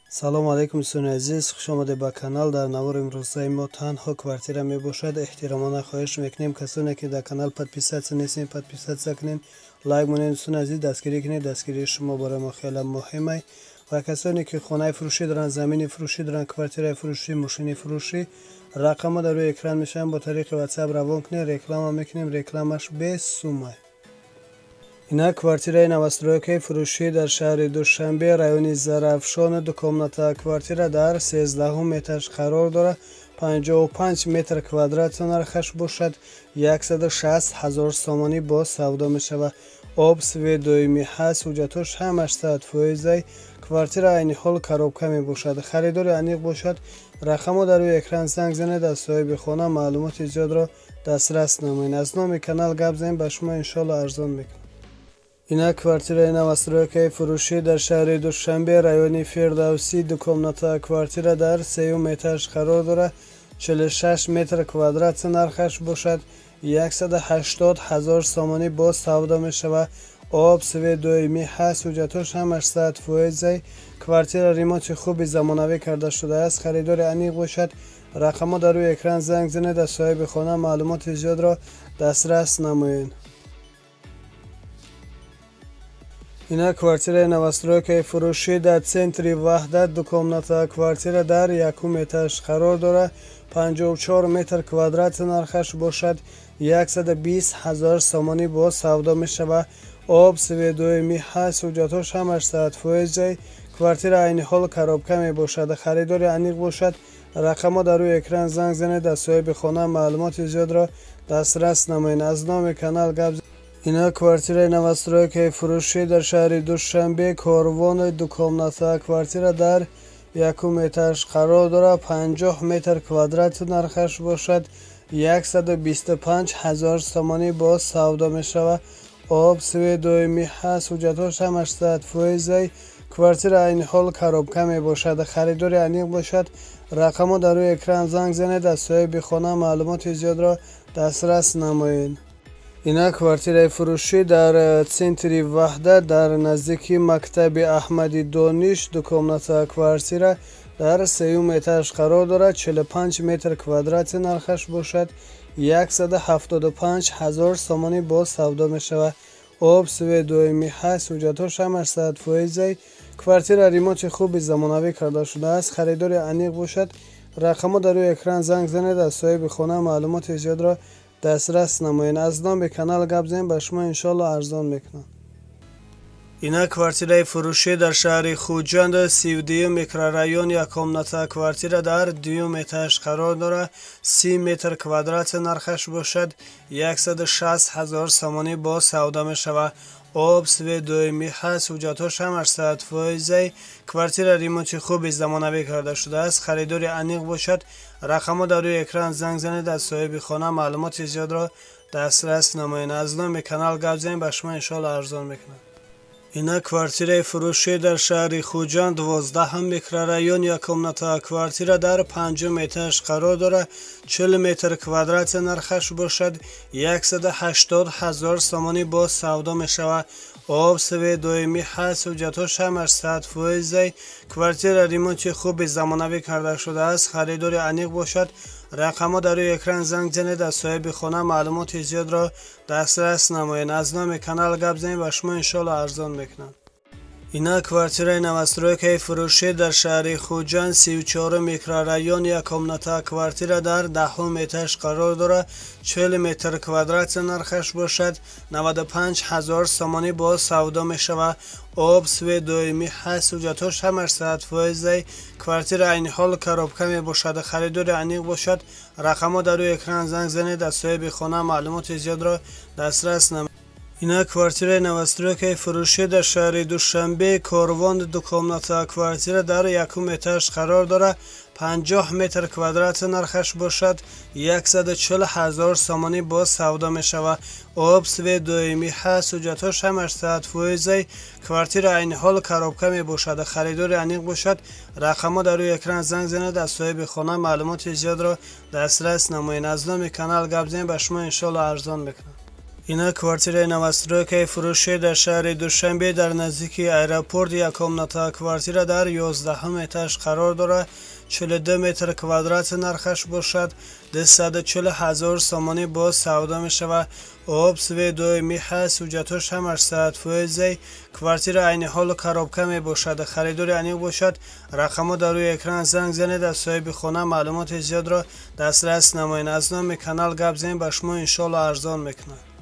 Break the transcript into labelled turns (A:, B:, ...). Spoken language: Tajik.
A: салому алайкум дӯстони азиз, хуш омадед ба канал. дар навори имрӯзаи мо танҳо квартира мебошад. эҳтиромона хоҳиш мекунем касоне ки дар канал подписатсия нестед, подписатсия кунед, лайк монед. дӯстони азиз, дастгирӣ кунед. дастгирии шумо барои мо хеле муҳим аст. ва касоне ки хонаи фурӯшӣ доранд, замини фурӯшӣ доранд, квартираи фурӯшӣ, мошини фурӯшӣ, рақамҳо дар рӯи экран мешаванд. бо тариқи ватсап равон кунед, реклама мекунем. рекламаш без сума. ина квартираи навастройкаи фурӯшӣ дар шаҳри душанбе, райони зарафшон. дукомната квартира дар 13 этаж қарор дорад. 55 метр квадрат нархаш бошад. 160 000 сомонӣ бо савдо мешавад. об свет доимӣ ҳаст. ҳуҷҷатош ҳамаш 100%. квартира айни ҳол коробка мебошад. харидори аниқ бошад. рақамҳо дар рӯи экран занг занед, аз соҳиби хона маълумоти зиёдро дастрас намоед. аз номи канал гап занед, ба шумо иншоалло арзон мекунад. ина квартираи навастройкаи фурӯшӣ дар шаҳри душанбе, райони фирдавсӣ. дукомната квартира дар 3 этаж қарор дорад. 46 метр квадрат нархаш бошад. 180 000 сомонӣ бо савдо мешавад. об свет доимӣ ҳаст. ҳуҷҷатош ҳамаш 100%. квартира ремонти хуби замонавӣ карда шудааст. харидори аниқ бошад. рақамҳо дар рӯи экран занг занед, аз соҳиби хона маълумоти зиёдро дастрас намоед. ина квартираи навастройкаи фурӯшӣ дар центри ваҳдат. дукомната квартира дар 1 этаж қарор дорад. 54 метр квадрат нархаш бошад. 120 000 сомонӣ бо савдо мешавад. об свет доимӣ ҳаст. ҳуҷҷатош ҳамаш 100%. квартира айни ҳол коробка мебошад. харидори аниқ бошад. рақамҳо дар рӯи экран занг занед, аз соҳиби хона маълумоти зиёдро дастрас намоед. аз номи канал гап. ина квартираи навастройкаи фурӯшӣ дар шаҳри душанбе, корвон. дукомната квартира дар 1 этаж қарор дорад. 50 метр квадрат нархаш бошад. 125 000 сомонӣ бо савдо мешавад. об свет доимӣ ҳаст. ҳуҷҷатош ҳамаш 100%. квартира айни ҳол коробка мебошад. харидори аниқ бошад. рақамҳо дар рӯи экран занг занед, аз соҳиби хона маълумоти зиёдро дастрас намоед. ина квартираи фурӯшӣ дар центри ваҳдат, дар наздики мактаби аҳмади дониш. дукомната квартира дар 3 этаж қарор дорад. 45 метр квадрат нархаш бошад. 175 000 сомонӣ бо савдо мешавад. об свет доимӣ ҳаст. ҳуҷҷатош ҳамаш 100%. квартира ремонти хуби замонавӣ карда шудааст. харидори аниқ бошад. рақамҳо дар рӯи экран занг занед, аз соҳиби хона маълумоти зиёдро дастрас намоед. аз номи канал гап занед, ба шумо иншоалло арзон мекунад. ина квартираи фурӯшӣ дар шаҳри хуҷанд, 32 микрорайон. якомната квартира дар 2 этаж қарор дорад. 30 метр квадрат нархаш бошад. 160 000 сомонӣ бо савдо мешавад. об свет доимӣ ҳаст. ҳуҷҷатош ҳамаш 100%. квартира ремонти хуби замонавӣ карда шудааст. харидори аниқ бошад. рақамҳо дар рӯи экран занг занед, аз соҳиби хона маълумоти зиёдро дастрас намоед. аз номи канал гап занед, ба шумо иншоалло арзон мекунад. ина квартираи фурӯшӣ дар шаҳри хуҷанд, 12 микрорайон. якомната квартира дар 5 этаж қарор дорад. 40 метр квадрат нархаш бошад. 180 000 сомонӣ бо савдо мешавад. об свет доимӣ ҳаст. ҳуҷҷатош ҳамаш 100%. квартира ремонти хуби замонавӣ карда шудааст. харидори аниқ бошад. рақамҳо дар рӯи экран занг занед, аз соҳиби хона маълумоти зиёдро дастрас намоед. аз номи канал гап занед, ба шумо иншоалло арзон мекунад. ина квартираи навастройкаи фурӯшӣ дар шаҳри хуҷанд, 34 микрорайон. якомната квартира дар 10 этаж қарор дорад. 40 метр квадрат нархаш бошад. 95 000 сомонӣ бо савдо мешавад. об свет доимӣ ҳаст. ҳуҷҷатош ҳамаш 100%. квартира айни ҳол коробка мебошад. харидори аниқ бошад. рақамҳо дар рӯи экран занг занед, аз соҳиби хона маълумоти зиёдро дастрас намоед. ина квартираи навастройкаи фурӯшӣ дар шаҳри душанбе, корвон. дукомната квартира дар 1 этаж қарор дорад. 50 метр квадрат нархаш бошад. 140 000 сомонӣ бо савдо мешавад. об свет доимӣ ҳаст. ҳуҷҷатош ҳамаш 100%. квартира айни ҳол коробка мебошад. харидори аниқ бошад. рақамҳо дар рӯи экран занг занед, аз соҳиби хона маълумоти зиёдро дастрас намоед. аз номи канал гап занед, ба шумо иншоалло арзон мекунад. اینا کвартираи новостройкаи фурӯши дар шаҳри Душанбе дар наздики аэропорт якомната квартира дар 11 этаж қарор дорад. 42 метр квадрат нархаш бошад. 240 000 сомонӣ бо савдо мешавад. об, сведои миҳа, суҷатош ҳамаш 100%. Квартира айни ҳолу коробка мебошад. Харидори аниқ бошад. рақамҳо дар рӯи экран занг занед. аз соҳиби хона маълумоти зиёдро дастрас намоед. аз номи канал гап занед, ба шумо иншоалло арзон мекунад.